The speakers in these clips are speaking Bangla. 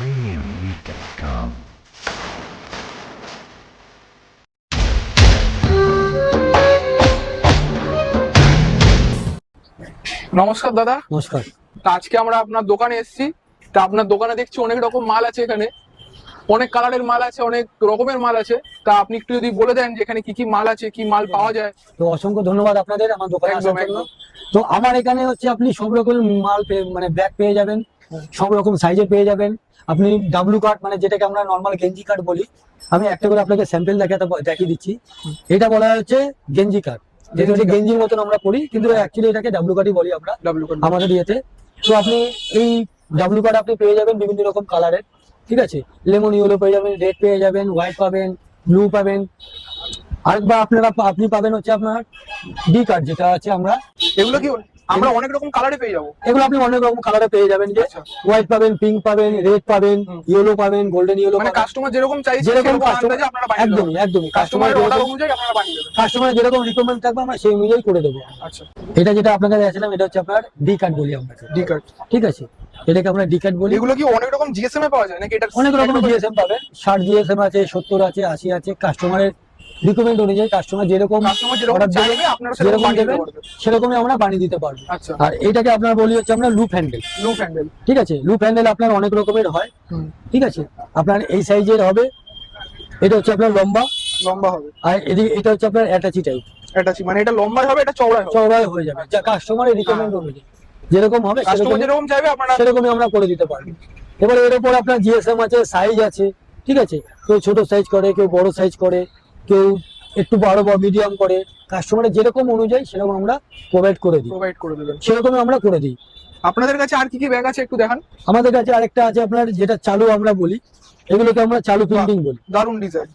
premiummeat.com. নমস্কার দাদা। নমস্কার। তা আজকে আমরা আপনার দোকানে এসেছি। তা আপনার দোকানে দেখছি অনেক রকম মাল আছে, এখানে অনেক কালারের মাল আছে, অনেক রকমের মাল আছে। তা আপনি একটু যদি বলে দেন যে এখানে কি কি মাল আছে, কি মাল পাওয়া যায়। তো অসংখ্য ধন্যবাদ আপনাদের আমার দোকানে একদম, আসার জন্য। একদম। তো আমার এখানে হচ্ছে আপনি সব রকম মাল মানে ব্যাগ পেয়ে যাবেন, সব রকম সাইজে পেয়ে যাবেন। আপনি ডাব্লু কাট মানে যেটাকে আমরা নর্মাল গেঞ্জি কাট বলি, আমি একটা করে আপনাকে স্যাম্পল দেখিয়ে দিচ্ছি। এটা বলা হচ্ছে গেঞ্জি কাট, যেটা হচ্ছে গেঞ্জির মতন আমরা পরি, কিন্তু অ্যাকচুয়ালি এটাকে ডাব্লু কাটই বলি আমরা ডাব্লু কোড। আমাদের ইয়েতে। তো আপনি এই ডাব্লু কাট আপনি পেয়ে যাবেন বিভিন্ন রকম কালারের, ঠিক আছে। লেমন ইয়েলো পেয়ে যাবেন, রেড পেয়ে যাবেন, হোয়াইট পাবেন, ব্লু পাবেন। আরেকবার আপনি পাবেন হচ্ছে আপনার ডি কার্ড, যেটা আছে আমরা এগুলো কি আমরা অনেক রকম কালারে পেয়ে যাবো? এগুলো আপনি অনেক রকম কালারে পেয়ে যাবেন, যে আচ্ছা। হোয়াইট পাবেন, পিঙ্ক পাবেন, রেড পাবেন, ইয়েলো পাবেন, গোল্ডেন ইয়েলো মানে পাবেন। কাস্টমার যেরকম চাইছে যেরকম সেরকম customer- আন্দাজে আপনারা বানিয়ে দেবেন। একদমই কাস্টমারের অর্ডার অনুযায়ী আপনারা বানিয়ে দেবেন। কাস্টমার যেরকম রিকমেন্ড থাকবে আমরা সেই অনুযায়ী করে দেবো। আচ্ছা, এটা যেটা আপনাকে দেখাচ্ছিলাম এটা হচ্ছে আপনার ডি কার্ড বলি আমরা, ডি কার্ড। ঠিক আছে। এটাকে আমরা ডি কার্ড বলি। এগুলো কি অনেক রকম জিএসএম এ পাওয়া যায় নাকি? এটা অনেক রকমের জিএসএম পাবেন, 60 জিএসএম আছে, 70 আছে, 80 আছে। কাস্টমারের রিকমেন্ড অনুযায়ী কাস্টমার যেরকম কাস্টমার যেরকম order দেবে, চাইবে আপনারা সেরকম যেরকম বানিয়ে দেবেন দিতে পারবেন। সেরকমই আমরা বানিয়ে দিতে পারবো। আচ্ছা। আর এটাকে আপনার বলি হচ্ছে আমরা লুপ হ্যান্ডেল, লুপ হ্যান্ডেল। ঠিক আছে। লুপ হ্যান্ডেল আপনার অনেক রকমের হয়, ঠিক আছে। আপনার এই সাইজের হবে, এটা হচ্ছে আপনার লম্বা, লম্বা হবে। আর এদিকে এটা হচ্ছে আপনার অ্যাটাচি টাইপ, এটা মানে এটা লম্বাই হবে, এটা চওড়াই হবে। চওড়াই হয়ে যাবে, যা কাস্টমারের রিকমেন্ড অনুযায়ী যেরকম হবে কাস্টমার যেরকম চাইবে আপনারা সেরকমই আমরা করে দিতে পারবো। এবার এর উপর আপনার জিএসএম আছে, সাইজ আছে, ঠিক আছে। কেউ ছোট সাইজ করে, কেউ বড় সাইজ করে, কেউ একটু বড় মিডিয়াম করে। কাস্টমারের যেরকম অনুযায়ী সেরকম আমরা প্রোভাইড করে দিই, প্রোভাইড করে দেবেন। সেরকমই আমরা করে দিই। আপনাদের কাছে আর কি কি ব্যাগ আছে একটু দেখান। আমাদের কাছে আরেকটা আছে আপনার, যেটা চালু আমরা বলি, এগুলোকে আমরা চালু প্রিন্টিং বলি। দারুন ডিজাইন।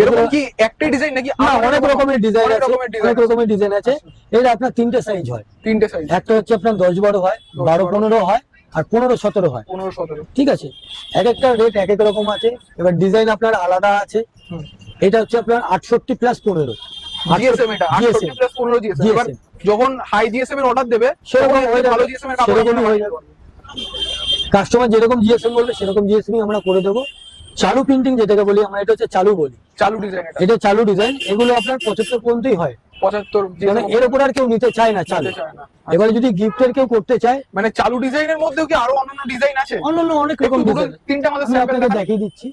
এরকম কি একটাই ডিজাইন নাকি না, অনেক রকমের ডিজাইন অনেক আছে, রকমের ডিজাইন অনেক রকমের ডিজাইন আছে। এটা আপনার 3টে সাইজ হয়। 3টে সাইজ। একটা হচ্ছে আপনার 10-12 হয়, 12-15 হয়, আর 15-17 হয়, 15-17। ঠিক আছে। এক একটা রেট এক এক রকম আছে। এবার ডিজাইন আপনার আলাদা আছে। এটা হচ্ছে আপনার 68 প্লাস 15 জিএসএম, এটা 68 প্লাস 15 জিএসএম। এবার যখন হাই জিএসএম এর অর্ডার দেবে সেরকম হয়ে ভালো যাবে, জিএসএম এর কাপড় সেরকমই হয়ে যাবে। কাস্টমার যেরকম জিএসএম বলবে সেরকম জিএসএম আমরা করে দেবো। চালু প্রিন্টিং যেটাকে বলি আমরা, এটা হচ্ছে চালু বলি। চালু ডিজাইন এটা চালু ডিজাইন, এগুলো আপনার 75 পর্যন্তই হয়। 75 মানে এর উপর আর কেউ নিতে চায় না চালু। এবারে যদি গিফটের কেউ করতে চায়, মানে চালু ডিজাইনের মধ্যেও কি আরো অন্যান্য ডিজাইন আছে? অন্যান্য অনেক রকম ডিজাইন, তিনটা আমাদের আমি স্যাম্পল আপনাকে দেখিয়ে দিচ্ছি।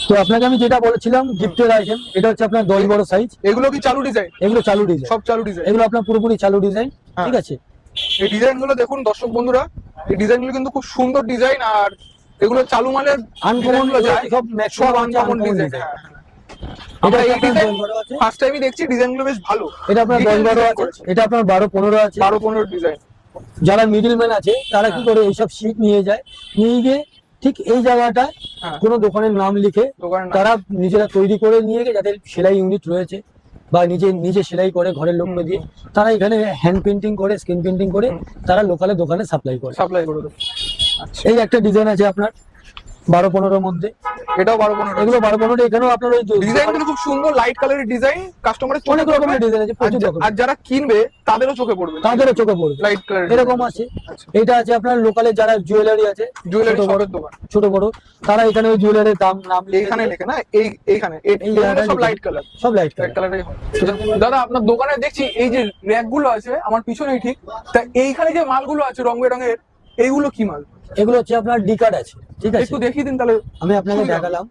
তো আপনাকে আমি যেটা বলেছিলাম গিফটের আইটেম, এটা হচ্ছে আপনার 10-12 সাইজ। এগুলো কি চালু ডিজাইন? এগুলো চালু ডিজাইন, সব চালু ডিজাইন। এগুলো আপনার পুরোপুরি চালু ডিজাইন, ঠিক আছে। এই ডিজাইন গুলো দেখুন দর্শক বন্ধুরা, এই ডিজাইন গুলো কিন্তু খুব সুন্দর ডিজাইন। আর এগুলো চালু মালের আনকমন যায়, সব ম্যাক্সিমাম আনকমন ডিজাইন। এটা এই আপনার ডিজাইন 10-12 আছে, ফার্স্ট টাইমই দেখছি, ডিজাইন গুলো বেশ ভালো। এটা আপনার 10-12 আছে, এটা আপনার 12-15 আছে। 12-15 ডিজাইন। যারা মিডলম্যান আছে তারা কি করে এইসব শীট নিয়ে যায়, নিয়ে গিয়ে ঠিক এই জায়গাটা কোনো দোকানের নাম লিখে তারা নিজেরা তৈরি করে নিয়ে গিয়ে, যাদের সেলাই ইউনিট রয়েছে বা নিজে সেলাই করে ঘরের লোককে দিয়ে, তারা এখানে হ্যান্ড পেন্টিং করে, স্ক্রিন পেন্টিং করে তারা লোকালে দোকানে সাপ্লাই করে দেবে। এই একটা ডিজাইন আছে আপনার 12-15 মধ্যে, এটাও 12-15। এগুলো 12-15। এখানেও আপনার ওই ডিজাইন গুলো খুব সুন্দর, লাইট কালারের ডিজাইন। কাস্টমারের অনেক রকমের ডিজাইন আছে, প্রচুর রকম। আর যারা কিনবে তাদেরও চোখে পড়বে, তাদেরও চোখে পড়বে লাইট কালার এরকম আছে। এটা আছে আপনার লোকালে যারা জুয়েলারি আছে, জুয়েলারি ছোট বড় দোকান, ছোট বড়, তারা এখানে ওই জুয়েলারির নাম এইখানে লেখে না, এইখানে সব লাইট কালার, সব লাইট কালারই হয়। দাদা আপনার দোকানে দেখছি এই যে র‍্যাক গুলো আছে আমার পিছনেই ঠিক, তা এইখানে যে মালগুলো আছে রং বেরঙের, এইগুলো কি মাল? এগুলো হচ্ছে আপনার ডি কার্ড আছে, ঠিক আছে। একটু দেখিয়ে দিন তাহলে। আমি আপনাকে দেখালাম।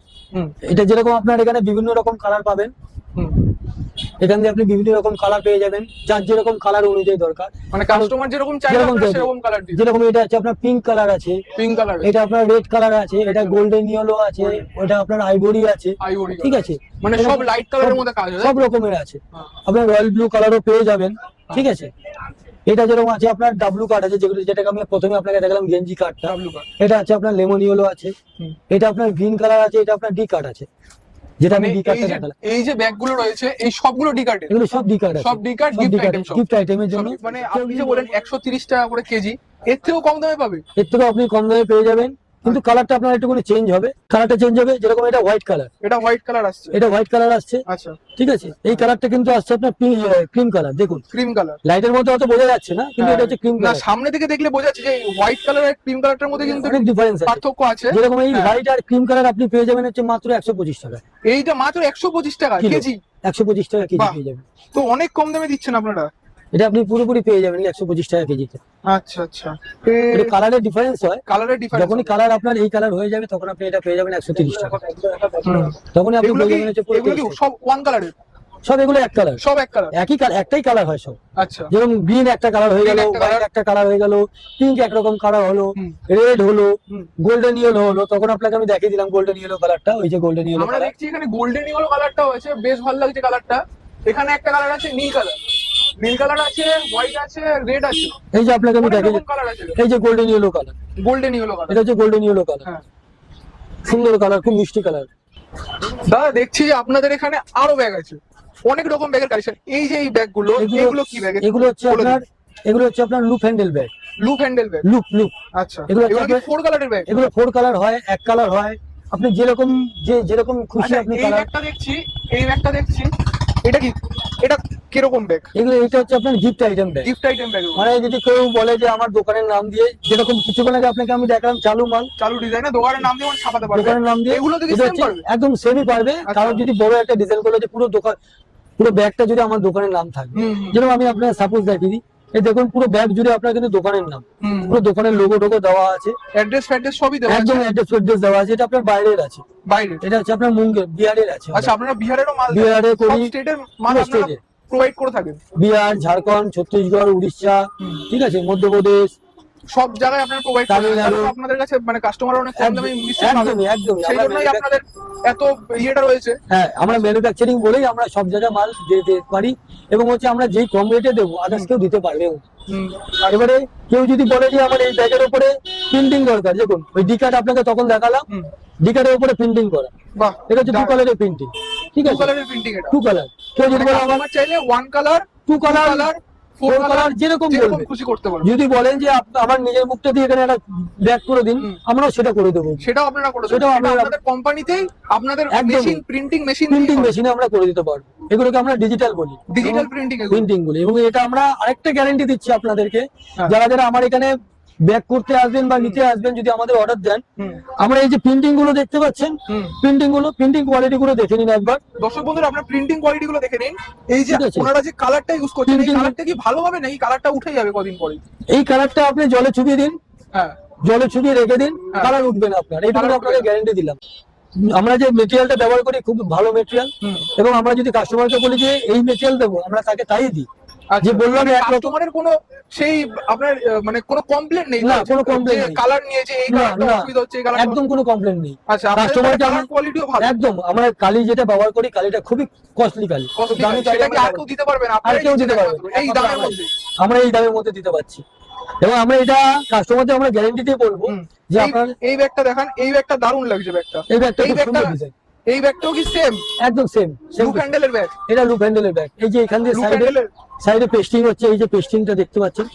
এটা যেরকম আপনার এখানে বিভিন্ন রকম কালার পাবেন, এখান দিয়ে আপনি বিভিন্ন রকম কালার পেয়ে যাবেন, যার যেরকম কালার অনুযায়ী দরকার, মানে কাস্টমার যেরকম চাইবে আপনারা সেরকম কালার দিবেন। যেরকম এটা আছে আপনার পিঙ্ক কালার আছে, পিঙ্ক কালার, এটা আপনার রেড কালার আছে, এটা গোল্ডেন ইয়েলো আছে, ওটা আপনার আইভরি আছে, ঠিক আছে। মানে সব লাইট কালারের মধ্যে কাজ হয়, সব রকমের আছে। আপনার রয়্যাল ব্লু কালারও পেয়ে যাবেন, ঠিক আছে। এটা যেরকম আছে আপনার ডাব্লু কার্ড আছে, যেটাকে আমি প্রথমে আপনাকে দেখালাম গেঞ্জি কার্ডটা, এটা আছে আপনার লেমন ইয়েলো আছে, এটা আপনার গ্রিন কালার আছে, এটা আপনার ডি কার্ড আছে, যেটা আমি ডি কার্ডটা দেখালাম। এই যে ব্যাগগুলো রয়েছে এই সবগুলো ডি কার্ডের? এগুলো সব ডি কার্ড আছে, সব ডি কার্ড, গিফট আইটেমের জন্য। মানে আপনি যে বলেন 130 টাকা করে কেজি, এর থেকেও কম দামে পাবে? এর থেকেও আপনি কম দামে পেয়ে যাবেন। কিন্তু কালারটা আপনার একটুখানি চেঞ্জ হবে, কালারটা চেঞ্জ হবে। যেরকম এটা হোয়াইট কালার, এটা হোয়াইট কালার আসছে, এটা হোয়াইট কালার আসছে, আচ্ছা ঠিক আছে। এই কালারটা কিন্তু আসছে আপনার ক্রিম কালার, দেখুন ক্রিম কালার। লাইটের মধ্যে অত বোঝা যাচ্ছে না, কিন্তু এটা হচ্ছে ক্রিম না, কালার। সামনে থেকে দেখলে বোঝা যাচ্ছে যে হোয়াইট কালার আর ক্রিম কালারটার মধ্যে কিন্তু অনেক ডিফারেন্স আছে, পার্থক্য আছে। যেরকম এই হ্যাঁ। হোয়াইট আর ক্রিম কালার আপনি পেয়ে যাবেন হচ্ছে মাত্র 125 টাকা। এইটা মাত্র 125 টাকা কিলো। কেজি, 125 টাকা কেজি বাহ। পেয়ে যাবেন। তো অনেক কম দামে দিচ্ছেন আপনারা। এটা আপনি পুরোপুরি পেয়ে যাবেন 125 টাকা কেজিতে। আচ্ছা আচ্ছা, এটা কালারের ডিফারেন্স হয়, কালারের ডিফারেন্স। যখনই কালার আপনার এই কালার হয়ে যাবে তখন আপনি এটা পেয়ে যাবেন 130 টাকা। তখনই আপনি পেয়ে যাবেন হচ্ছে পুরো এগুলো কি সব ওয়ান কালারের? সব এগুলো এক কালার, সব এক কালার, একই কালার, একটাই কালার হয় সব। আচ্ছা যেরকম গ্রিন একটা কালার হয়ে গেল, Green একটা হোয়াইট colour। একটা কালার হয়ে গেল, পিঙ্ক একরকম কালার হলো, হুম। রেড হলো, হুম। গোল্ডেন ইয়েলো হলো, তখন আপনাকে আমি দেখিয়ে দিলাম গোল্ডেন ইয়েলো কালারটা, ওই যে গোল্ডেন ইয়েলো আমরা কালার। দেখছি এখানে গোল্ডেন ইয়েলো কালারটা হয়েছে, বেশ ভালো লাগছে কালারটা। এখানে একটা কালার আছে নীল কালার, নীল কালার আছে, হোয়াইট আছে, রেড আছে, এই যে আপনাকে আমি অনেক দেখিয়ে রকম কালার আছে। এই যে golden yellow colour, golden yellow colour, এটা হচ্ছে গোল্ডেন ইয়েলো কালার, হ্যাঁ। সুন্দর কালার, খুব মিষ্টি কালার। দাদা দেখছি যে আপনাদের এখানে আরো ব্যাগ আছে, অনেক রকম ব্যাগের কালেকশন। এই যে এই ব্যাগগুলো, এগুলো কি ব্যাগ? এগুলো হচ্ছে আপনার, এগুলো হচ্ছে আপনার loop handle bag. Loop handle bag, loop loop আচ্ছা। এগুলো এগুলো কি আপনার- 4 কালারের ব্যাগ? এগুলো 4 কালার হয়, এক কালার হয়, আপনি যেরকম যেরকম খুশি আচ্ছা, আপনি এই কালার। ব্যাগটা দেখছি, এই ব্যাগটা দেখছি, এটা কি, এটা কিরকম ব্যাগ? এগুলো এটা হচ্ছে আপনার gift item bag. Gift item bag, মানে যদি কেউ বলে যে আমার দোকানের নাম দিয়ে, যেরকম কিছুক্ষণ আগে আপনাকে আমি দেখালাম চালু মাল, চালু ডিজাইনের দোকানের নাম দিয়ে মানে ছাপাতে পারবে। দোকানের নাম দিয়ে এগুলো থেকে এটা সেম হচ্ছে পারবে? একদম সেমই পারবে। আচ্ছা। কারণ যদি বড় একটা ডিজাইন করলে যে পুরো দোকান, পুরো ব্যাগটা যদি আমার দোকানের নাম থাকবে, হুম, হুম। যেরকম আমি আপনাকে সাপোজ দেখিয়ে দিই, এই দেখুন পুরো ব্যাগ জুড়ে আপনার কিন্তু দোকানের নাম, হুম। পুরো দোকানের লোগো টোগো দেওয়া আছে, অ্যাড্রেস ফ্যাড্রেস সবই দেওয়া একদম আছে অ্যাড্রেস দেওয়া আছে। এটা আপনার বাইরের আছে, বাইরে। এটা হচ্ছে আপনার মুঙ্গের বিহারের আছে। আচ্ছা, আপনারা বিহারেরও মাল দেন? বিহারে সব করি, স্টেটের মাল পুরো আপনারা state-এর। প্রোভাইড করে থাকেন? বিহার, ঝাড়খণ্ড, ছত্তিশগড়, উড়িষ্যা, হুম। ঠিক আছে, মধ্যপ্রদেশ, সব জায়গায় আপনারা প্রোভাইড করেন। তামিলনাড়ু। তাহলে তো আপনাদের কাছে মানে কাস্টমার অনেক কম দামে নিশ্চয়ই পাবেন। একদমই একদমই সেই আমরা জন্যই আপনাদের এত ইয়েটা রয়েছে। হ্যাঁ, আমরা ম্যানুফ্যাকচারিং বলেই আমরা সব জায়গায় মাল দিতে পারি, এবং হচ্ছে আমরা যেই কম রেটে দেবো আদার্স কেউ দিতে পারবেও। হুম। এবারে কেউ যদি বলে যে আমার এই ব্যাগের উপরে প্রিন্টিং দরকার, দেখুন ওই ডি কার্ড আপনাকে তখন দেখালাম, হুম। ডি কার্ডের উপরে প্রিন্টিং করা, বাহ, এটা হচ্ছে 2 কালারের প্রিন্টিং, ঠিক টু আছে, কালারের প্রিন্টিং এটা। 2 কালার। কেউ যদি বলে আমার আমার চাইলে ওয়ান কালার, 2 কালার, 4 4 কালার যেরকম বলবে, খুশি করতে পারবেন। যদি বলেন যে আমার নিজের মুখটা দিয়ে এখানে একটা ব্যাগ করে দিন, হুম। আমরাও সেটা করে দেবো। সেটাও আপনারা করে দেবেন? সেটাও সেটা আমরা- আপনাদের কোম্পানিতেই আপনাদের একদমই। মেশিন, প্রিন্টিং মেশিন, প্রিন্টিং মেশিনে আমরা করে দিতে পারবো, এগুলোকে আমরা ডিজিটাল বলি, ডিজিটাল প্রিন্টিং এগুলো। প্রিন্টিং বলি। এবং এটা আমরা আরেকটা গ্যারান্টি দিচ্ছি আপনাদেরকে, হ্যাঁ। যারা যারা আমার এখানে ব্যাক করতে আসবেন বা নিতে আসবেন, যদি আমাদের অর্ডার দেন, হুম। আমরা এই যে প্রিন্টিং গুলো দেখতে পাচ্ছেন, হুম। প্রিন্টিং কোয়ালিটি গুলো দেখে নিন একবার। দর্শক বন্ধুরা, আপনার প্রিন্টিং কোয়ালিটি গুলো দেখে নিন। এই যে ঠিক আছে। ওনারা যে কালারটা ইউজ করছেন, এই Printing- কালারটা কি ভালো হবে নাকি কালারটা উঠে যাবে কদিন পরে? এই কালারটা আপনি জলে চুবিয়ে দিন, হ্যাঁ। জলে চুবিয়ে রেখে দিন, হ্যাঁ। কালার উঠবে না আপনার, এইটুকু Colour উঠবে আপনাকে না। গ্যারান্টি দিলাম। আমরা যে মেটেরিয়ালটা ব্যবহার করি খুব ভালো মেটেরিয়াল, হুম। এবং আমরা যদি কাস্টমারকে বলি যে এই মেটেরিয়াল দেবো, আমরা তাকে তাই দিই। আচ্ছা, যে বললাম মানে একরকম, কাস্টমারের কোনো সেই আপনার মানে কোনো কমপ্লেন নেই? না, কোনো complaint নেই। কালার নিয়ে যে এই না, কালারটা না, অসুবিধা হচ্ছে, এই কালারটা। একদম কোনো কমপ্লেন নেই। আচ্ছা, আপনাদের কাস্টমারকে কালার কোয়ালিটিও ভালো। একদম, আমরা কালি যেটা ব্যবহার করি, কালিটা খুবই কস্টলি কালি, Costly দামি কালার। কালি সেটা কি আমরা আর কেউ দিতে পারবেন? আর আপনারাই কেউ দিচ্ছেন দিতে পারবে একমাত্র, এই দামের মধ্যে। আমরা এই দামের মধ্যে দিতে পারছি, এবং আমরা এটা কাস্টমারদের আমরা গ্যারান্টি দিয়ে বলবো হুম। যে এই- আপনার এই ব্যাগটা দেখান, এই ব্যাগটা দারুণ লাগছে ব্যাগটা। এই ব্যাগটা এই খুব ব্যাগটা, সুন্দর ডিজাইন, এই ব্যাগটাও কি সেম একদম সেম লুক হ্যান্ডেলের ব্যাগ? এটা লুপ হ্যান্ডেলের ব্যাগ। এই যে এখান দিয়ে লুক সাইডে হ্যান্ডেলের। সাইডে পেস্টিং হচ্ছে, এই যে পেস্টিংটা দেখতে পাচ্ছেন,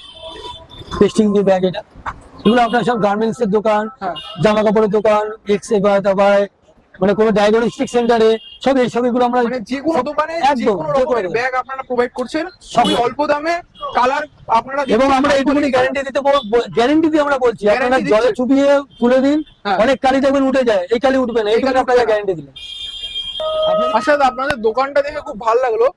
পেস্টিং দিয়ে ব্যাগ। এটা এগুলো আপনার সব গার্মেন্টস এর দোকান, হ্যাঁ। জামা কাপড়ের দোকান, তারপর মানে কোনো ডায়াগনস্টিক সেন্টারে, সব এইসব এগুলো আমরা মানে যে কোনো দোকানে যে একদম কোনো যে কোনো রকমের দোকানে। ব্যাগ আপনারা প্রোভাইড করছেন সব খুবই অল্প দামে, কালার আপনারা এবং দিচ্ছেন আমরা high এইটুকুনি quality গ্যারান্টি দিতে গ্যারান্টি দিয়ে আমরা বলছি, Guarantee আপনারা জলে দিচ্ছেন। চুবিয়ে তুলে দিন, হ্যাঁ। অনেক কালি দেখবেন উঠে যায়, এই কালি উঠবে না, এইটুকু কালি আপনারা উঠবে না। গ্যারান্টি দিলাম। আচ্ছা দাদা, আপনাদের দোকানটা দেখে খুব ভালো লাগলো।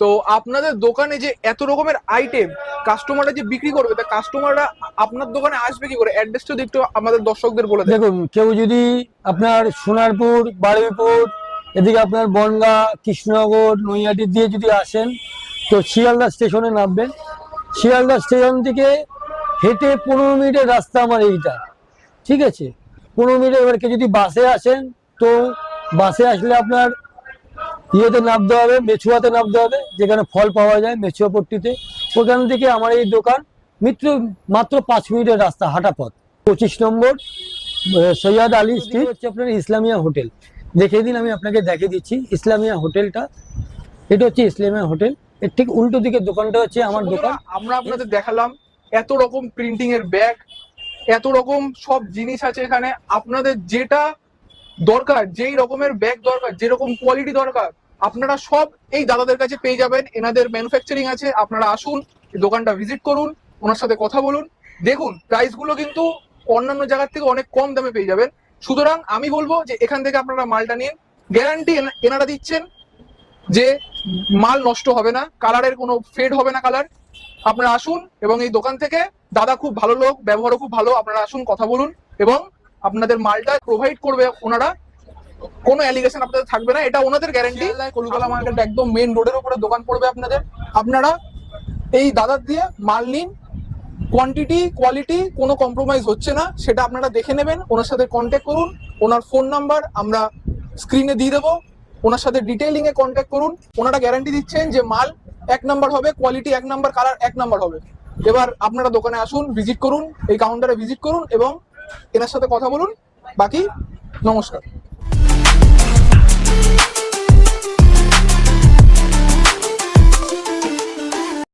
তো আপনাদের দোকানে যে এত রকমের আইটেম কাস্টমাররা যে বিক্রি করবে, তা কাস্টমাররা আপনার দোকানে আসবে কি করে? অ্যাড্রেসটা একটু আমাদের দর্শকদের বলে দেন। দেখুন, কেউ যদি আপনার সোনারপুর, বারুইপুর, এদিকে আপনার বনগাঁ, কৃষ্ণনগর, নৈহাটি দিয়ে যদি আসেন, তো শিয়ালদা স্টেশনে নামবেন। শিয়ালদা স্টেশন থেকে হেঁটে 15 মিনিটের রাস্তা আমার এইটা, ঠিক আছে, 15 মিনিট। এবার কেউ যদি বাসে আসেন, তো বাসে আসলে আপনার ইয়েতে নামতে হবে, মেছুয়াতে নামতে হবে, যেখানে ফল পাওয়া যায় মেছুয়াপট্টিতে। ওখান থেকে আমার এই দোকান মাত্র 5 মিনিটের রাস্তা, হাঁটা পথ। 25 নম্বর সৈয়দ আলী স্ট্রিট হচ্ছে আপনার ইসলামিয়া হোটেল। দেখিয়ে দিন, আমি আপনাকে দেখিয়ে দিচ্ছি ইসলামিয়া হোটেলটা। এটা হচ্ছে ইসলামিয়া হোটেল, এর ঠিক উল্টো দিকের দোকানটা হচ্ছে আমার দোকান। আমরা আপনাদের দেখালাম এত রকম প্রিন্টিং এর ব্যাগ, এত রকম সব জিনিস আছে এখানে। আপনাদের যেটা দরকার, যেই রকমের ব্যাগ দরকার, যেরকম কোয়ালিটি দরকার, আপনারা সব এই দাদাদের কাছে পেয়ে যাবেন। এনাদের ম্যানুফ্যাকচারিং আছে। আপনারা আসুন, এই দোকানটা ভিজিট করুন, ওনার সাথে কথা বলুন। দেখুন প্রাইস গুলো কিন্তু অন্যান্য জায়গার থেকে অনেক কম দামে পেয়ে যাবেন। সুতরাং আমি বলবো যে এখান থেকে আপনারা মালটা নিন। গ্যারান্টি এনারা দিচ্ছেন যে মাল নষ্ট হবে না, কালারের কোনো ফেড হবে না কালার। আপনারা আসুন এবং এই দোকান থেকে, দাদা খুব ভালো লোক, ব্যবহারও খুব ভালো। আপনারা আসুন, কথা বলুন এবং আপনাদের মালটা প্রোভাইড করবে ওনারা। কোনো অ্যালিগেশন আপনাদের থাকবে না, এটা ওনাদের গ্যারান্টি। কলকাতা মার্কেট একদম মেন রোডের উপরে দোকান পড়বে আপনাদের। আপনারা এই দাদার দিয়ে মাল নিন। কোয়ান্টিটি কোয়ালিটি কোনো কম্প্রোমাইজ হচ্ছে না, সেটা আপনারা দেখে নেবেন। ওনার সাথে কন্ট্যাক্ট করুন, ওনার ফোন নাম্বার আমরা স্ক্রিনে দিয়ে দেবো। ওনার সাথে ডিটেইলিং এ কন্ট্যাক্ট করুন। ওনারা গ্যারান্টি দিচ্ছেন যে মাল 1 নাম্বার হবে, কোয়ালিটি 1 নাম্বার, কালার 1 নাম্বার হবে। এবার আপনারা দোকানে আসুন, ভিজিট করুন, এই কাউন্টারে ভিজিট করুন এবং এনার সাথে কথা বলুন। বাকি নমস্কার।